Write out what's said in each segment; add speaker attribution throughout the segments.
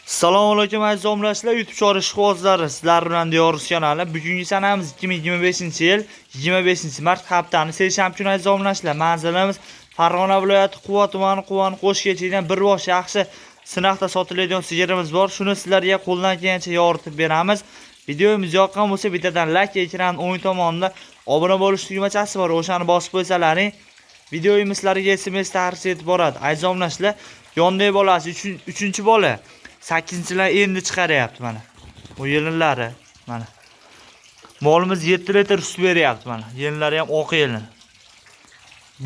Speaker 1: Assalomu alaykum aziz omlachilar, YouTube chora ishqibozlari. Sizlar bilan Diyoruz kanali. Bugungi sanamiz 2025-yil 25-mart haftaning seshanba kuni aziz omlachilar. Manzilimiz Farg'ona viloyati Quva tumani Quvani Qo'shkechidan bir bosh yaxshi sinaqda sotiladigan sigirimiz bor. Shuni sizlarga qo'ldan kelgancha yoritib beramiz. Videomiz yoqqan bo'lsa bittadan like, ekran o'ng tomonida obuna bo'lish tugmachasi bor. O'shani bosib qo'ysalaring, videomiz sizlarga SMS tarqatib etib boradi. Aziz omlachilar, yondagi bolasi 3-bola 8-chilar endi chiqaryapti mana. Bu yelinlari mana. Molimiz 7 litr sut beryapti mana. Yelinlari ham oq yelin.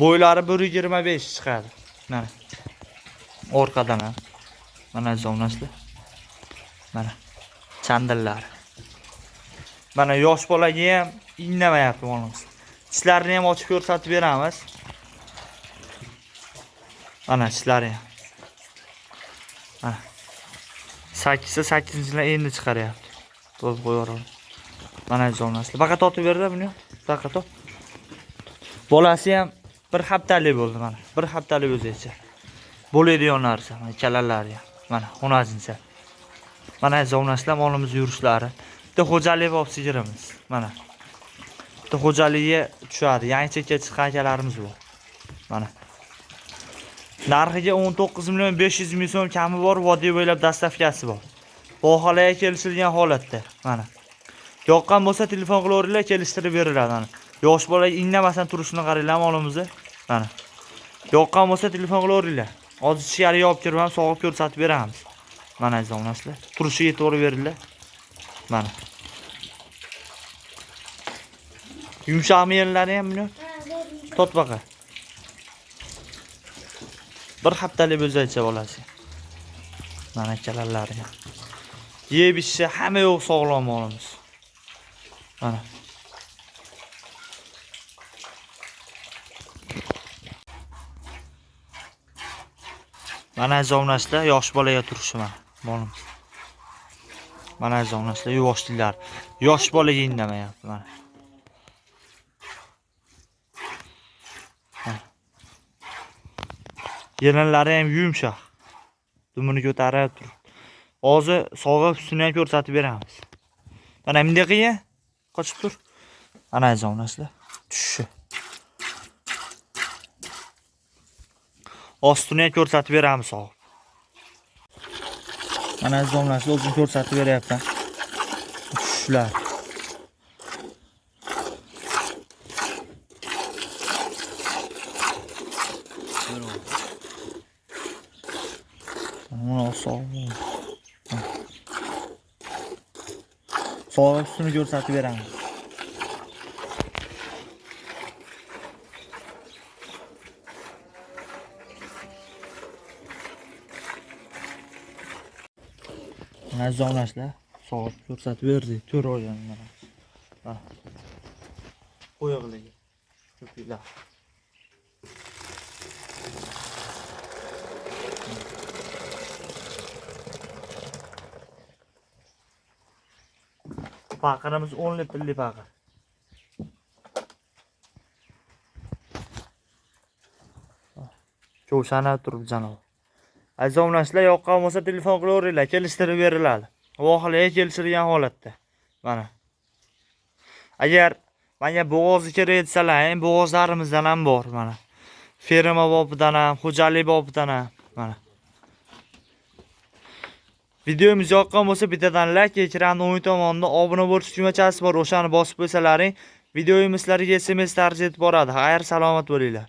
Speaker 1: Bo'ylari 1.25 chiqadi. Mana. Orqadan ham. Mana zomnaslar. Mana. Chandillari. Mana yosh bolaga ham indamayapti molimiz. Tishlarini ham ochib ko'rsatib beramiz. Mana tishlari ham. Mana. 8-chilar endi chiqaryapti. To'z qo'yaveramiz. Mana zonaslar. Faqat otib berdi buni. Faqat ot. Bolasi ham bir haftalik bo'ldi mana. Bir haftalik o'zicha. Bo'ladigan narsa, mana kalalari ham. Mana xonajincha. Mana zonaslar molimiz yurishlari. Bitta xo'jalik bor sigirimiz. Mana. Bitta xo'jaligiga tushadi. Yangi chekka chiqqan akalarimiz bor. Mana. Narxiga 19.500 ming so'm kami bor, vodiy bo'ylab dastavkasi bor. Baholarga kelishilgan holatda. Mana. Yoqqan bo'lsa telefon qilaveringlar, kelishtirib beriladi mana. Yosh bolaga indamasdan turishini qaranglar molimizni. Mana. Yoqqan bo'lsa telefon qilaveringlar. Hozir ichkariga olib kirib ham sog'ib ko'rsatib beramiz. Mana zomnaslar. Turishiga to'g'ri beringlar. Mana. Yumshoq yerlari ham buni. Tot baqa. Bir haftalik o'zicha bolasi. Mana kalalari ham. Yeb ichsa hamma yo'q sog'lom molimiz. Mana. Mana zomnaslar yosh bolaga turishi mana molimiz. Mana zomnaslar yuvoshliklar. Yosh bolaga indamayapti mana. Yelinlari ham yumshoq. Dumini ko'tarib turib. Hozir sog'ib ustini ham ko'rsatib beramiz. Mana bunday qiyin. Qochib tur. Mana zomnaslar. Tushi. Ostini ham ko'rsatib beramiz sog'ib. Mana zomnaslar o'zini ko'rsatib beryapman. Tushlar. Mana sog'ib. Sog'ib ustini ko'rsatib beramiz. Mana zomlashlar sog'ib ko'rsatib berdik. To'rt oydan mana. Ha. Qo'yig'ligi. Ko'piklar. Paqirimiz 10 litrli paqir. Ko'shana turib janob. Aziz omlashlar, yoqqan bo'lsa telefon qilaveringlar, kelishtirib beriladi. Vohalarga kelishilgan holatda. Mana. Agar menga bo'g'ozni kerak etsalar, bo'g'ozlarimizdan ham bor mana. Ferma bobidan ham, xo'jalik bobidan ham mana. Videomiz yoqqan bo'lsa bittadan like, ekran o'ng tomonida obuna bo'lish tugmachasi bor. O'shani bosib qo'ysalaring, videomiz sizlarga SMS tarqatib etib boradi. Xayr, salomat bo'linglar.